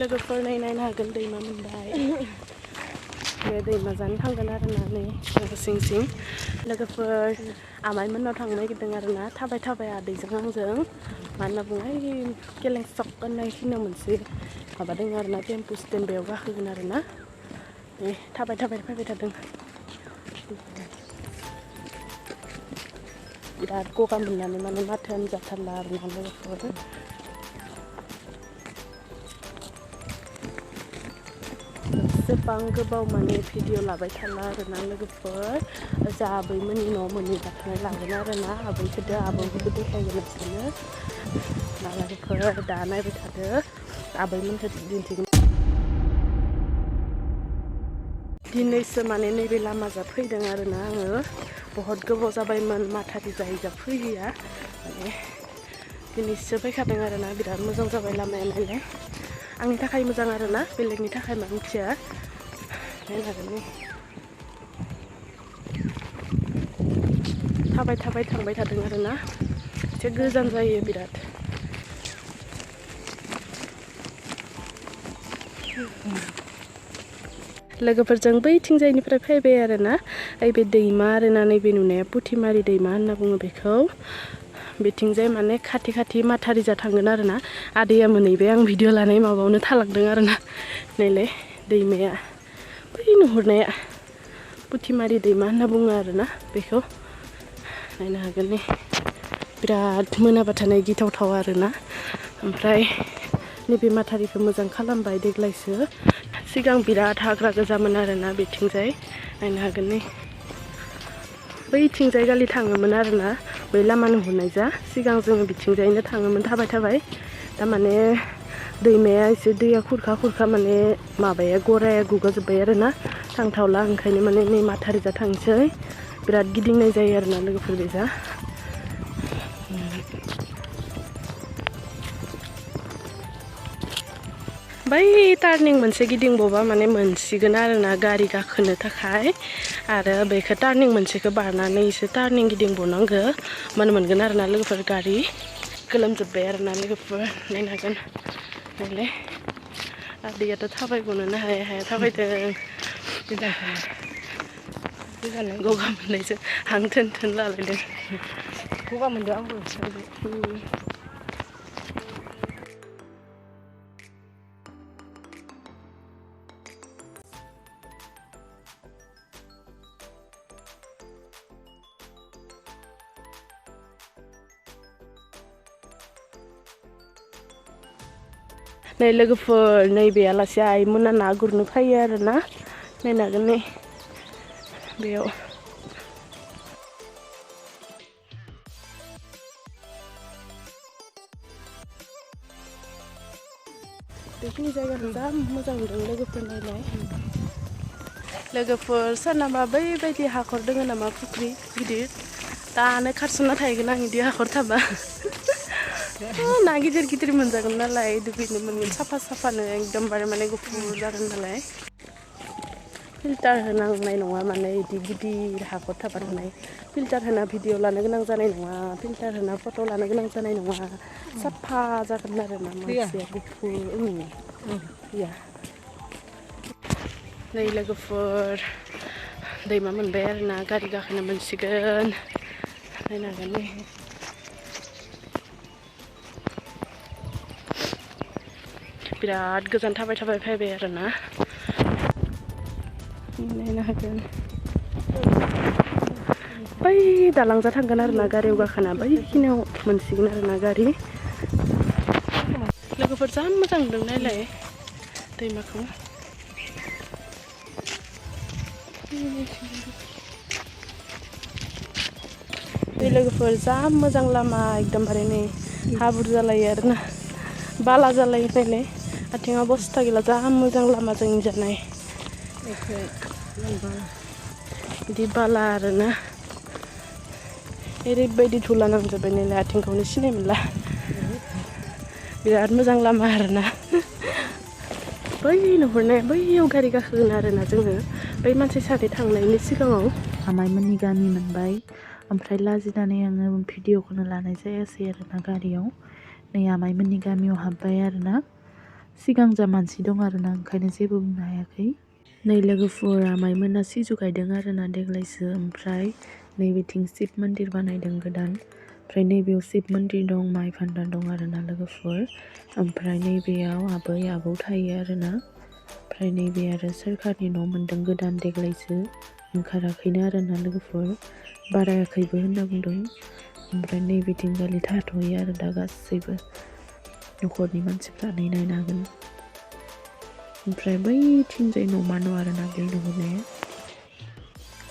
लोगोफोर नायनो हागोन दैमा मोनबाय बे दैमा जानो थांगोन आरोना नै सिं सिं लोगोफोर आमाइमोननाव थांनो नागिरदों आरोना थाबाय आदैजों आंजों मा होनना बुङो ओइ गेलेंसक होननाय खिनियाव मोनसे माबा दङ आरोना टेम्पु स्टेन्ड बेयाव गाखोगोन आरोना नै थाबाय फैबाय थादों बिराद गगा मोननानै माने माथोआनो जाथारला आरोना लोगोफोर एसेबां गोबाव माने भिडिअ लाबाय थाला आरोना लोगोफोर जा आबैमोननि न' मोनहैबाथाय लागोन आरोना आबैखौदो आबौखौबो देखायगोन बिसोरनो दा लोगोफोर दा नायबाय थादो आबैमोनखौ दिन्थिगोन दिनैसो माने नैबे लामाजा फैदों आरोना आङो बहुत गोबाव जाबायमोन माथारि जायैजा फैयैया माने दिनैसो फैखादों आरोना बिराद मोजां जाबाय लामाया नायलाय आंनि थाखाय मोजां आरोना बेलेगनि थाखाय मा मिथिया नायनो हागोन थाबाय थांबाय थादों आरोना एसे गोजान जायो बिराद लोगोफोरजों बैथिंजायनिफ्राय फैबाय आरोना ओइ बे दैमा आरोना नैबे नुनाया पुथिमारि दैमा होनना बुङो बेखौ बिथिंजाय माने खाथि माथारि जा थांगोन आरोना आदैया मोनहैबाय आं भिडिअ लानाय माबायावनो थालांदों आरोना नायलाय दैमाया बै नुहुरनाया पुथिमारि दैमा होनना बुङो आरोना बेखौ नायनो हागोन नै बिराद मोनाबाथाय गिथावथाव आरोना ओमफ्राय नैबे माथारिखौ मोजां खालामबाय देग्लायसो सिगां बिराद हाग्रा गोजामोन आरोना बेथिंजाय नायनो हागोन नै बैथिंजाय गालि थाङोमोन आरोना बै लामा नुहुरनाय जा सिगां जोङो बिथिंजायनो थाङोमोन थाबाय थारमाने दैमाया एसे दैया खुरखा माने माबाया गराया गुगाजोब्बाय आरोना थांथावला ओंखायनो माने नै माथारि जा थांसै बिराद गिदिंनाय जायो आरोना लोगोफोर बेजा बै टार्निं मोनसे गिदिंबावबा माने मोनसिगोन आरोना गारि गाखोनो थाखाय आरो बेखौ टार्निं मोनसेखौ बारनानै एसे टार्निं गिदिंबावनांगौ मोनगोन आरोना लोगोफोर गारि गोलोमजोब्बाय आरोना लोगोफोर नायनो हागोन नायलाय आदैयाथ' थाबायगनोनो हाया थाबायदों गगा मोननायजों हां थोन लालायदों गगा मोनदों आंबो नै लोगोफोर नैबे आलासि आइमोना ना गुरनो फैयो आरोना नायनो हागोन नै बेयाव बेखिनि जायगाखौ जा मोजां मोनदों लोगोफोर नायलाय लोगोफोर सोरनाबा बैबायदि हाखर दङ नामा फुख्रि गिदिर दानो खारसनना थाहैगोन आं बिदि हाखर थाबा ना गिदिर मोनजागोन नालाय दुगैनो मोनगोन साफानो एकदमबारे माने गुफुर जागोन नालाय फिल्टार होनांनाय नङा माने बिदि गिदिर हाखर थाबाथाय फिल्टार होना भिडिअ लानो गोनां जानाय नङा फिल्टार होना फट' लानो गोनां जानाय नङा साफा जागोन आरोना मानसिया गुफुर गैया नै लोगोफोर दैमा मोनबाय आरोना गारि गाखोनो मोनसिगोन नायनो हागोन नै बिराद गोजान थाबाय फैबाय आरोना नायनो हागोन बै दालांजा थांगोन आरोना गारियाव गाखोना बैखिनियाव मोनसिगोन आरोना गारि लोगोफोर जा मोजां नुदों नायलाय दैमाखौ लोगोफोर जा मोजां लामा एकदमबारे नै हाब्रु जालायो आरोना बाला जालायो नायलाय आथिङाव बस्था गैला जा मोजां लामा जोंनि जानाय बिदि बाला आरोना ओरैबायदि धुला नांजोब्बाय नालाय आथिंखौनो सिनाय मोनला बिराद मोजां लामा आरोना बै नुहुरनाय बैयाव गारि गाखोगोन आरोना जोङो बै मानसि सानै थांनायनि सिगाङाव आमाइमोननि गामि मोनबाय ओमफ्राय लाजिनानै आङो भिडिअखौनो लानाय जायासै आरोना गारियाव नै आमाइमोननि गामियाव हाबबाय आरोना सिगां जा मानसि दं आरोना ओंखायनो जेबो बुंनो हायाखै। नै लोगोफोर आमाइमोना सिजु गायदों आरोना देग्लायसो। ओमफ्राय नैबेथिं शिब मन्दिर बानायदों गोदान। ओमफ्राय नैबेयाव शिब मन्दिर दं, माइ भान्डार दं आरोना लोगोफोर। ओमफ्राय नैबेयाव आबै आबौ थायो आरोना। ओमफ्राय नैबे आरो सोरखारनि न' मोन्दों गोदान देग्लायसो ओंखाराखैनो आरोना लोगोफोर, बारायाखैबो होनना बुंदों। ओमफ्राय नैबेथिं गालि थाथ'यो आरो दा गासैबो न'खरनि मानसिफ्रा नायनो हागोन। ओमफ्राय बैथिंजाय न'मा न' आरोना बे नुहुरनाया।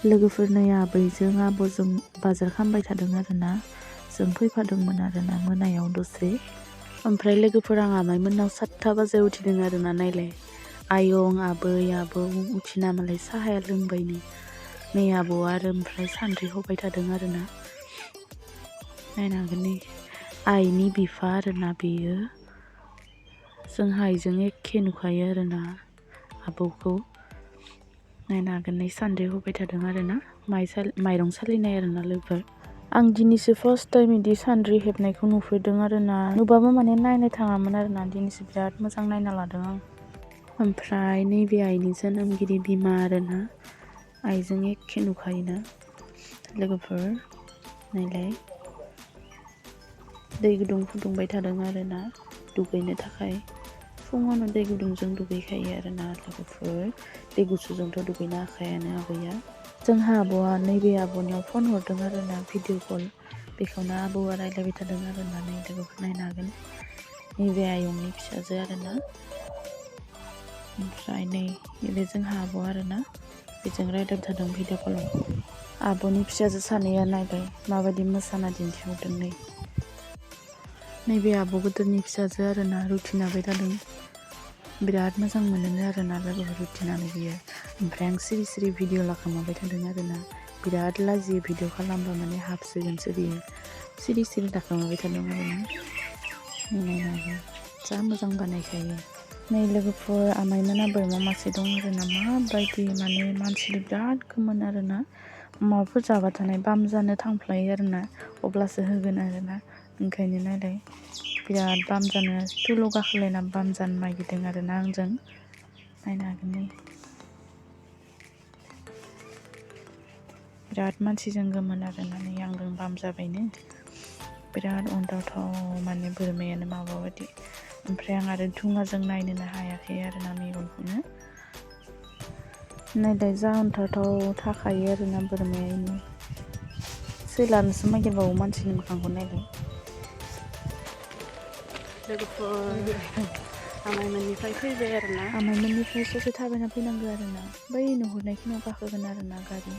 लोगोफोर नै आबैजों आब'जों बाजार खालामबाय थादों आरोना। जों फैफादोंमोन आरोना मोनायाव दसे। ओमफ्राय लोगोफोर आं आमाइमोननाव 7 बाजियाव उथिदों आरोना। नायलाय आयं आबै आबौ उथिना मालाय साहाया लोंबायनो। नै आबौआ आरो ओमफ्राय सान्द्रि हबाय थादों आरोना। नायनो हागोन नै आइनि बिफा आरोना बेयो। जोंहा आइजों एखे नुखायो आरोना आबौखौ। नायनो हागोन नै सान्द्रि हबाय थादों आरोना, माइरं सालिनाय आरोना लोगोफोर। आं दिनैसो फार्स्ट टाइम बिदि सान्द्रि हेबनायखौ नुफेरदों आरोना। नुबाबो माने नायनो थाङामोन आरोना, दिनैसो बिराद मोजां नायना लादों आं। ओमफ्राय नैबे आइनि जोनोमगिरि बिमा आरोना, आइजों एखे नुखायोना लोगोफोर। नायलाय दै गुदुं फुदुंबाय थादों आरोना दुगैनो थाखाय। फुङावनो दै गुदुंजों दुगैखायो आरोना लोगोफोर। दै गुसुजोंथ' दुगैनो हाखायानो आबैया। जोंहा आब'आ नैबे आब'नियाव फन हरदों आरोना भिडिअ कल। बेखौनो आबौआ रायज्लायबाय थादों आरोना। नै लोगोफोर नायनो हागोन नैबे आयंनि फिसाजो आरोना। ओमफ्राय नैबे जोंहा आब' आरोना, बेजों रायज्लायबाय थादों भिडिअ कलाव। आब'नि फिसाजो सानैया नायलाय माबायदि मोसाना दिन्थिहरदों। नैबे आब' गोदोरनि फिसाजो आरोना रुथिनाबाय थादों। बिराद मोजां मोनोनो आरोना लोगोफोर रुथिनानै बियो। ओमफ्राय आं सिरि सिरि भिडिअ लाखोमाबाय थादों आरोना। बिराद लाजियो भिडिअ खालामबा माने हाबसिगोनसो बियो। सिरि सिरि लाखोमाबाय थादों आरोना। नायनो हागोन जा मोजां बानायखायो। नै लोगोफोर आमाइमोना बोरमा मासे दं आरोना। माबायदि माने मानसिनि बिराद गोमोन आरोना। माबाफोर जाबा थानाय बाम जानो थांफ्लायो आरोना, अब्लासो होगोन आरोना। ओंखायनो नायलाय बिराद बाम जानो टुलाव गाखोलायना बाम जानो नागिरदों आरोना आंजों। नायनो हागोन नै बिराद मानसिजों गोमोन आरोना। नै आंजों बाम जाबायनो। बिराद अनथावथाव माने बोरमायानो माबा बायदि। ओमफ्राय आं आरो धुङाजों नायनोनो हायाखै आरोना मेगनखौनो। नायलाय जा अनथावथाव थाखायो आरोना बोरमाया। सैलानोसो नागिरबावो मानसिनि मोखांखौ। नायलाय लोगोफोर आमाइमोननिफ्राय फैबाय आरोना। आमाइमोननिफ्राय ससे थाबायना फैनांगौ आरोना। बै नुहुरनायखिनियाव गाखोगोन आरोना गारि।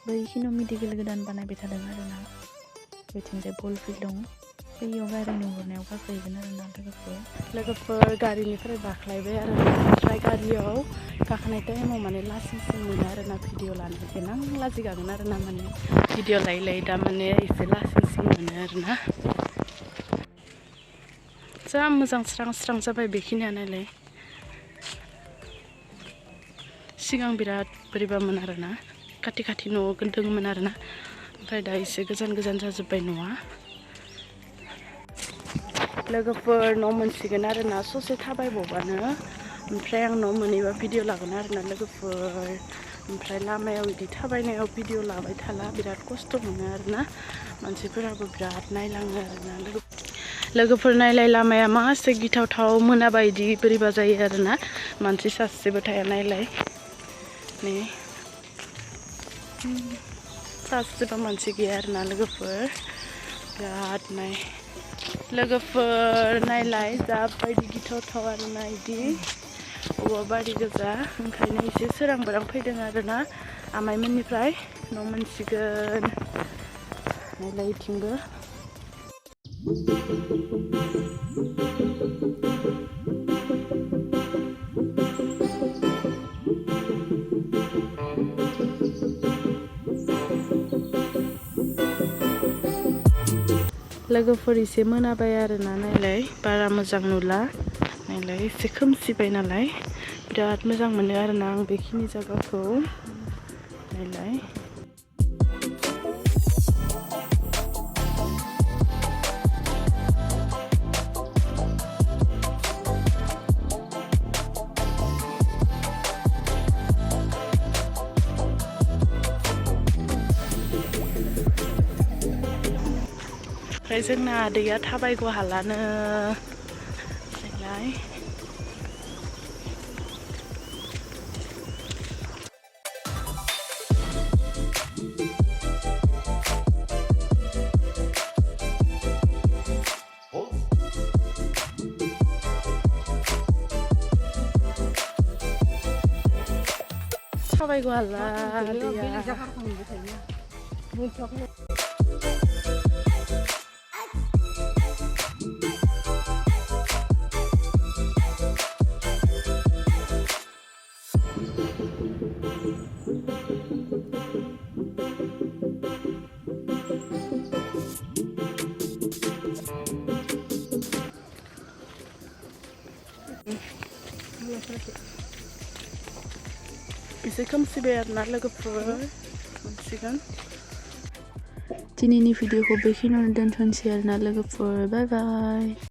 बैखिनियाव मेडिकेल गोदान बानायबाय थादों आरोना। बेथिंजाय बल फिल्ड दं, बैयाव गारि नुहुरनायाव गाखोहैगोन आरोना लोगोफोर गारिनिफ्राय बाख्लायबाय आरोना। ओमफ्राय गारियाव गाखोनाय टाइमाव माने लासिंसिं मोनो आरोना भिडिअ लानो। देनां लाजिगागोन आरोना माने भिडिअ लायै लायै दा माने एसे लासिंसिं मोनो आरोना। जा मोजां स्रां स्रां जाबाय बेखिनिया। नायलाय सिगां बिराद बोरैबामोन आरोना, खाथि खाथि न' दङमोन आरोना। ओमफ्राय दा एसे गोजान गोजान जाजोब्बाय न'आ। लोगोफोर न' मोनसिगोन आरोना ससे थाबायबावबानो। ओमफ्राय आं न' मोनहैबा भिडिअ लागोन आरोना लोगोफोर। ओमफ्राय लामायाव बिदि थाबायनायाव भिडिअ लाबाय थाला, बिराद खस्थ' मोनो आरोना। मानसिफोराबो बिराद नायलाङो आरोना। लोगोफोर नायलाय लामाया मासे गिथावथाव मोनाबा इदि बोरैबा जायो आरोना। मानसि सासेबो थाया। नायलाय नै सासेबो मानसि गैया आरोना लोगोफोर। बिराद लोगोफोर नायलाय जाबायदि गिथावथाव आरोना इदि औवा बारि गोजा। ओंखायनो एसे सोरां बारां फैदों आरोना आमाइमोननिफ्राय। न' मोनसिगोन नायलाय इथिंबो। लोगोफोर एसे मोनाबाय आरोना। नायलाय बारा मोजां नुला। नायलाय एसे खोमसिबाय नालाय बिराद मोजां मोनो आरोना आं बेखिनि जायगाखौ। नायलाय ओमफ्राय जोंना आदैया थाबायग' हालानो देलाय थाबायग' हाला आदैया एसे खोमसिबाय आरोना लोगोफोर मोनसिगोन दिनैनि भिडिअखौ बेखिनियावनो दोनथ'नोसै आरोना लोगोफोर बाय बाय